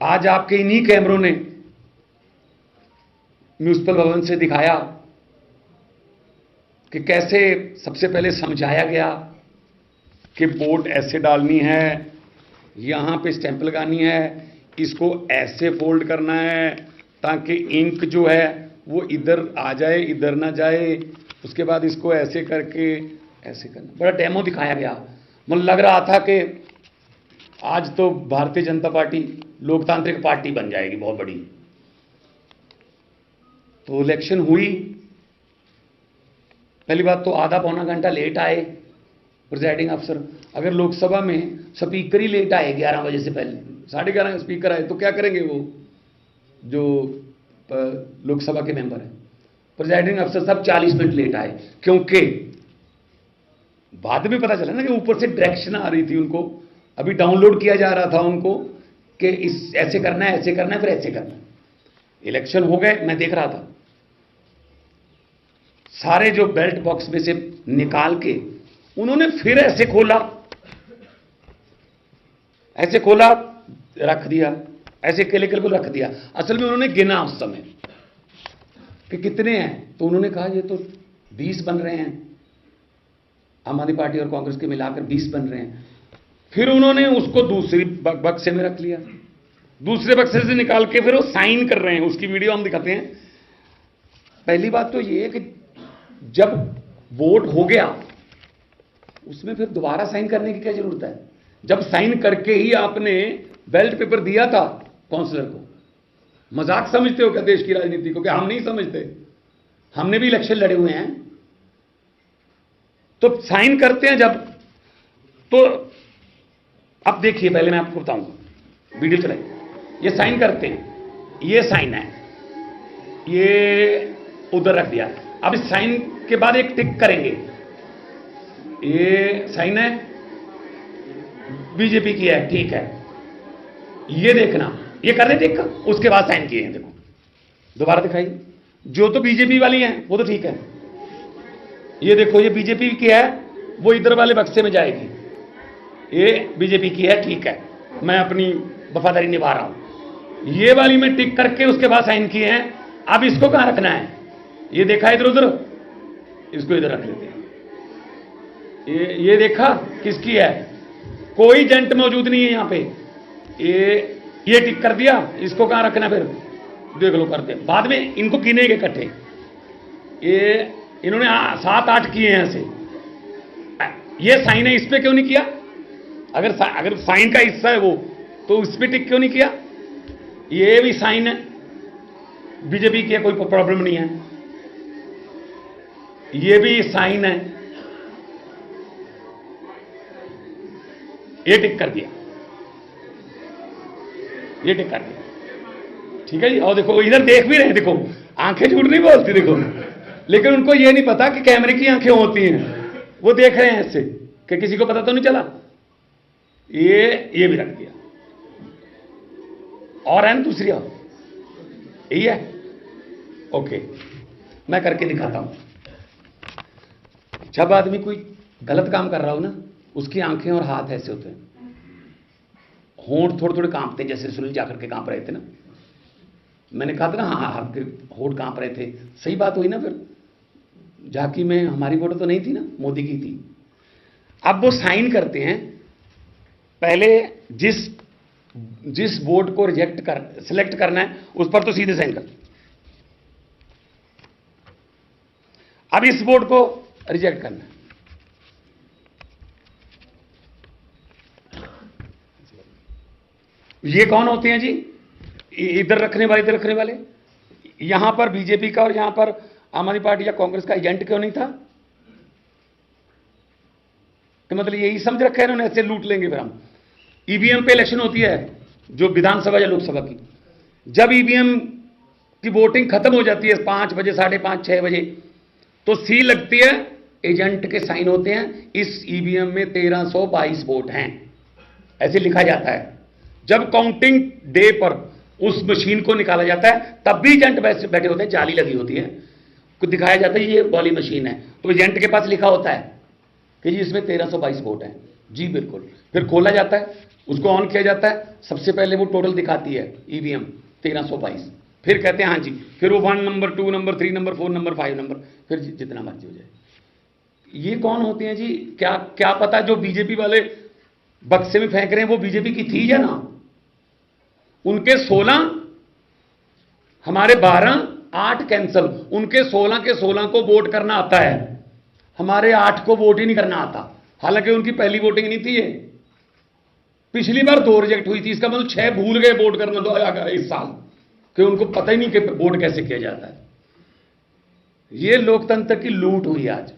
आज आपके इन्हीं कैमरों ने म्युनिसिपल भवन से दिखाया कि कैसे सबसे पहले समझाया गया कि वोट ऐसे डालनी है, यहां पे स्टैंप लगानी है, इसको ऐसे फोल्ड करना है ताकि इंक जो है वो इधर आ जाए, इधर ना जाए। उसके बाद इसको ऐसे करके ऐसे करना, बड़ा डेमो दिखाया गया। मुझे लग रहा था कि आज तो भारतीय जनता पार्टी लोकतांत्रिक पार्टी बन जाएगी बहुत बड़ी। तो इलेक्शन हुई, पहली बात तो आधा पौना घंटा लेट आए प्रिजाइडिंग अफसर। अगर लोकसभा में स्पीकर ही लेट आए 11 बजे से पहले, 11:30 स्पीकर आए, तो क्या करेंगे वो जो लोकसभा के मेंबर हैं। प्रिजाइडिंग अफसर सब 40 मिनट लेट आए, क्योंकि बाद में पता चला ना कि ऊपर से डायरेक्शन आ रही थी उनको, अभी डाउनलोड किया जा रहा था उनको कि इस ऐसे करना है, ऐसे करना है, फिर ऐसे करना है। इलेक्शन हो गए, मैं देख रहा था, सारे जो बेल्ट बॉक्स में से निकाल के उन्होंने फिर ऐसे खोला, ऐसे खोला, रख दिया, ऐसे केले को रख दिया। असल में उन्होंने गिना उस समय कि कितने हैं, तो उन्होंने कहा ये तो 20 बन रहे हैं, आम आदमी पार्टी और कांग्रेस के मिलाकर 20 बन रहे हैं। फिर उन्होंने उसको दूसरी बक्से में रख लिया, दूसरे बक्से से निकाल के फिर वो साइन कर रहे हैं, उसकी वीडियो हम दिखाते हैं। पहली बात तो ये है कि जब वोट हो गया उसमें फिर दोबारा साइन करने की क्या जरूरत है, जब साइन करके ही आपने बैलेट पेपर दिया था काउंसलर को। मजाक समझते हो क्या देश की राजनीति को? क्या हम नहीं समझते? हमने भी इलेक्शन लड़े हुए हैं। तो साइन करते हैं जब, तो अब देखिए, पहले मैं आपको बताऊंगा, वीडियो चलाइए। ये साइन करते हैं, ये साइन है, ये उधर रख दिया। अब इस साइन के बाद एक टिक करेंगे, ये साइन है, बीजेपी की है, ठीक है। ये देखना, ये कर रहे टिक, उसके बाद साइन किए हैं, देखो दोबारा दिखाइए। जो तो बीजेपी वाली है वो तो ठीक है, ये देखो ये बीजेपी की है, वो इधर वाले बक्से में जाएगी। ये बीजेपी की है, ठीक है, मैं अपनी वफादारी निभा रहा हूं। ये वाली में टिक करके उसके बाद साइन किए हैं। अब इसको कहां रखना है, ये देखा इधर उधर, इसको इधर रख लेते हैं। ये देखा किसकी है, कोई एजेंट मौजूद नहीं है यहां पे। ये टिक कर दिया, इसको कहां रखना फिर देख लो, करते बाद में इनको गिनेंगे इकट्ठे। ये इन्होंने 7-8 किए हैं ऐसे। ये साइन है, इस पे क्यों नहीं किया? अगर साइन का हिस्सा है वो, तो इस पे टिक क्यों नहीं किया? ये भी साइन है, बीजेपी की है, कोई प्रॉब्लम नहीं है। ये भी साइन है, ये टिक कर दिया, ये टिक कर दिया, ठीक है जी। और देखो इधर देख भी रहे हैं, देखो आंखें झूठ नहीं बोलती, देखो। लेकिन उनको ये नहीं पता कि कैमरे की आंखें होती हैं, वो देख रहे हैं ऐसे कि किसी को पता तो नहीं चला। ये भी रख दिया, और है ना दूसरी, और यही है, ओके। मैं करके दिखाता हूं। जब आदमी कोई गलत काम कर रहा हो ना, उसकी आंखें और हाथ ऐसे होते हैं, होंठ थोड़े थोड़े कांपते हैं, जैसे सुनील जाखड़ के कांप रहे थे ना। मैंने कहा था ना, हाँ आपके होंठ कांप रहे थे, सही बात हुई ना। फिर झांकी में हमारी फोटो तो नहीं थी ना, मोदी की थी। अब वो साइन करते हैं, पहले जिस वोट को सिलेक्ट करना है उस पर तो सीधे साइन कर। अब इस वोट को रिजेक्ट करना है, ये कौन होते हैं जी? इधर रखने वाले, इधर रखने वाले। यहां पर बीजेपी का और यहां पर आम आदमी पार्टी या कांग्रेस का एजेंट क्यों नहीं था? तो मतलब यही समझ रखा है इन्होंने, ऐसे लूट लेंगे फिर हम। ईवीएम पे इलेक्शन होती है, जो विधानसभा या लोकसभा की, जब ईवीएम की वोटिंग खत्म हो जाती है 5 बजे, 5:30, 6 बजे, तो सील लगती है, एजेंट के साइन होते हैं। इस ईवीएम में 1322 वोट हैं, ऐसे लिखा जाता है। जब काउंटिंग डे पर उस मशीन को निकाला जाता है, तब भी एजेंट बैठे होते हैं, जाली लगी होती है, कुछ दिखाया जाता है ये वाली मशीन है, तो एजेंट के पास लिखा होता है कि जी इसमें 1322 वोट हैं। जी बिल्कुल। फिर खोला जाता है, उसको ऑन किया जाता है, सबसे पहले वो टोटल दिखाती है ईवीएम 1322, फिर कहते हैं हाँ जी, फिर वो 1 number 2 number 3 number 4 number 5 number, फिर जितना मर्जी हो जाए। ये कौन होते हैं जी? क्या क्या पता जो बीजेपी वाले बक्से में फेंक रहे हैं वो बीजेपी की थी या ना। उनके 16, हमारे 12, 8 कैंसल, उनके 16 के 16 को वोट करना आता है, हमारे 8 को वोट ही नहीं करना आता, हालांकि उनकी पहली वोटिंग नहीं थी ये। पिछली बार 2 रिजेक्ट हुई थी, इसका मतलब 6 भूल गए वोट करना तो इस साल, कि उनको पता ही नहीं कि वोट कैसे किया जाता है। ये लोकतंत्र की लूट हुई आज।